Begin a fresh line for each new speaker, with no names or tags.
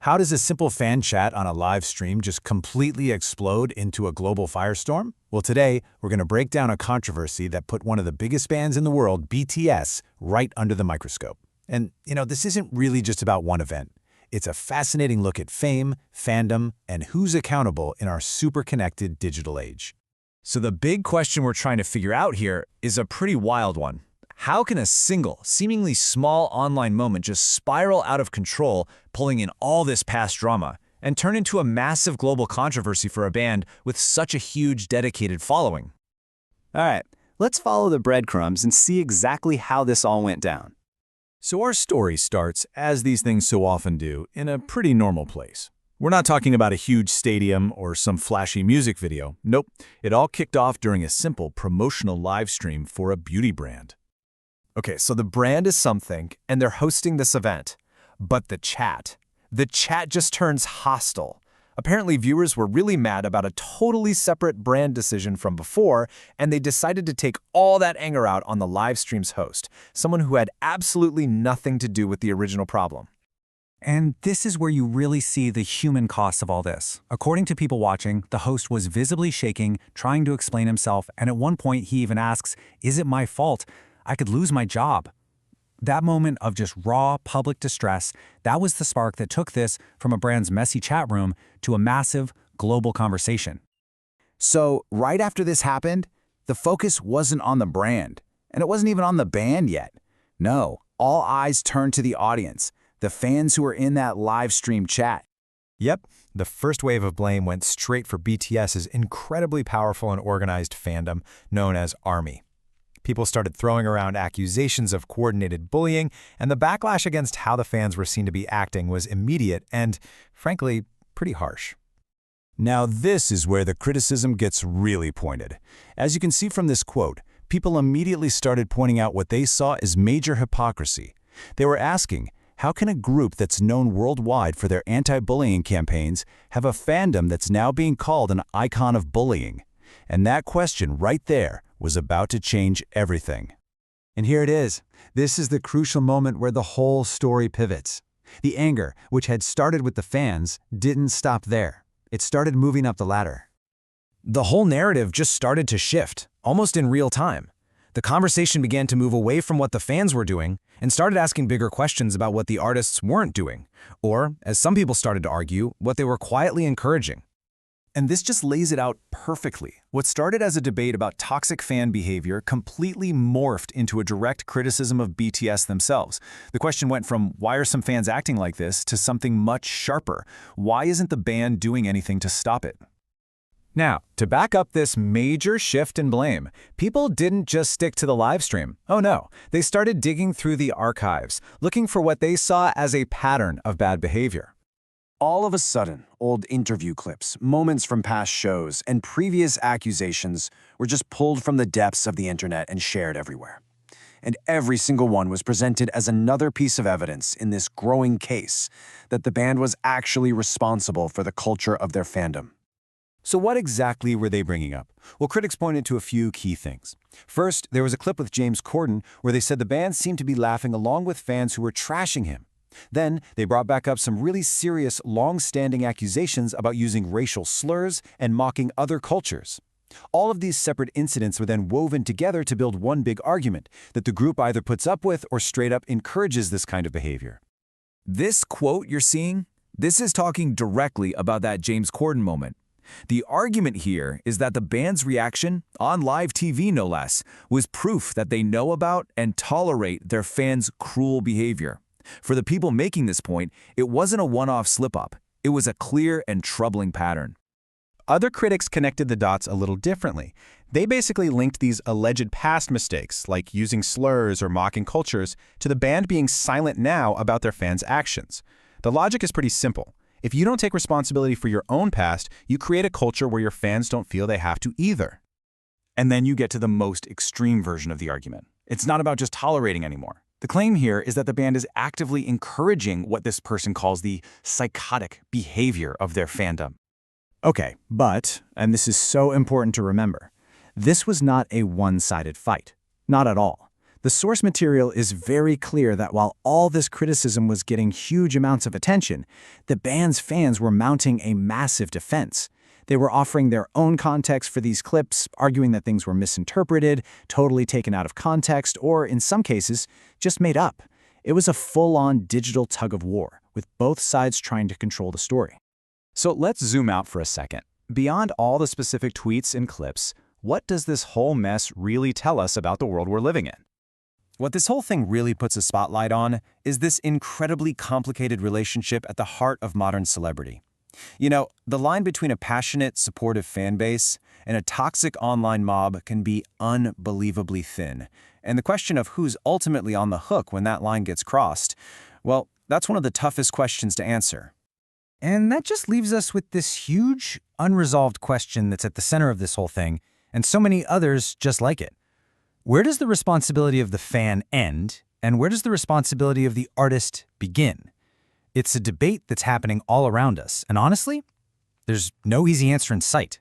How does a simple fan chat on a live stream just completely explode into a global firestorm? Well, today, we're going to break down a controversy that put one of the biggest bands in the world, BTS, right under the microscope. And, this isn't really just about one event. It's a fascinating look at fame, fandom, and who's accountable in our super-connected digital age.
So the big question we're trying to figure out here is a pretty wild one. How can a single, seemingly small online moment just spiral out of control, pulling in all this past drama, and turn into a massive global controversy for a band with such a huge, dedicated following?
All right, let's follow the breadcrumbs and see exactly how this all went down.
So our story starts, as these things so often do, in a pretty normal place. We're not talking about a huge stadium or some flashy music video. Nope, it all kicked off during a simple promotional live stream for a beauty brand.
Okay, so the brand is something, and they're hosting this event. But the chat just turns hostile. Apparently, viewers were really mad about a totally separate brand decision from before, and they decided to take all that anger out on the live stream's host, someone who had absolutely nothing to do with the original problem.
And this is where you really see the human cost of all this. According to people watching, the host was visibly shaking, trying to explain himself, and at one point he even asks, "Is it my fault? I could lose my job." That moment of just raw public distress, that was the spark that took this from a brand's messy chat room to a massive global conversation.
So right after this happened, the focus wasn't on the brand, and it wasn't even on the band yet. No, all eyes turned to the audience, the fans who were in that live stream chat.
Yep, the first wave of blame went straight for BTS's incredibly powerful and organized fandom known as ARMY. People started throwing around accusations of coordinated bullying, and the backlash against how the fans were seen to be acting was immediate and, frankly, pretty harsh.
Now this is where the criticism gets really pointed. As you can see from this quote, people immediately started pointing out what they saw as major hypocrisy. They were asking, how can a group that's known worldwide for their anti-bullying campaigns have a fandom that's now being called an icon of bullying? And that question right there was about to change everything.
And here it is. This is the crucial moment where the whole story pivots. The anger, which had started with the fans, didn't stop there. It started moving up the ladder.
The whole narrative just started to shift, almost in real time. The conversation began to move away from what the fans were doing and started asking bigger questions about what the artists weren't doing, or, as some people started to argue, what they were quietly encouraging.
And this just lays it out perfectly. What started as a debate about toxic fan behavior completely morphed into a direct criticism of BTS themselves. The question went from, why are some fans acting like this, to something much sharper. Why isn't the band doing anything to stop it?
Now, to back up this major shift in blame, people didn't just stick to the live stream. Oh no, they started digging through the archives, looking for what they saw as a pattern of bad behavior.
All of a sudden, old interview clips, moments from past shows, and previous accusations were just pulled from the depths of the internet and shared everywhere. And every single one was presented as another piece of evidence in this growing case that the band was actually responsible for the culture of their fandom.
So what exactly were they bringing up? Well, critics pointed to a few key things. First, there was a clip with James Corden where they said the band seemed to be laughing along with fans who were trashing him. Then, they brought back up some really serious, long-standing accusations about using racial slurs and mocking other cultures. All of these separate incidents were then woven together to build one big argument that the group either puts up with or straight up encourages this kind of behavior.
This quote you're seeing, this is talking directly about that James Corden moment. The argument here is that the band's reaction, on live TV no less, was proof that they know about and tolerate their fans' cruel behavior. For the people making this point, it wasn't a one-off slip-up. It was a clear and troubling pattern.
Other critics connected the dots a little differently. They basically linked these alleged past mistakes, like using slurs or mocking cultures, to the band being silent now about their fans' actions. The logic is pretty simple. If you don't take responsibility for your own past, you create a culture where your fans don't feel they have to either.
And then you get to the most extreme version of the argument. It's not about just tolerating anymore. The claim here is that the band is actively encouraging what this person calls the psychotic behavior of their fandom.
Okay, but, and this is so important to remember, this was not a one-sided fight. Not at all.
The source material is very clear that while all this criticism was getting huge amounts of attention, the band's fans were mounting a massive defense. They were offering their own context for these clips, arguing that things were misinterpreted, totally taken out of context, or in some cases, just made up. It was a full-on digital tug-of-war, with both sides trying to control the story.
So let's zoom out for a second. Beyond all the specific tweets and clips, what does this whole mess really tell us about the world we're living in?
What this whole thing really puts a spotlight on is this incredibly complicated relationship at the heart of modern celebrity. You know, the line between a passionate, supportive fan base and a toxic online mob can be unbelievably thin. And the question of who's ultimately on the hook when that line gets crossed, well, that's one of the toughest questions to answer.
And that just leaves us with this huge, unresolved question that's at the center of this whole thing, and so many others just like it. Where does the responsibility of the fan end, and where does the responsibility of the artist begin? It's a debate that's happening all around us, and honestly, there's no easy answer in sight.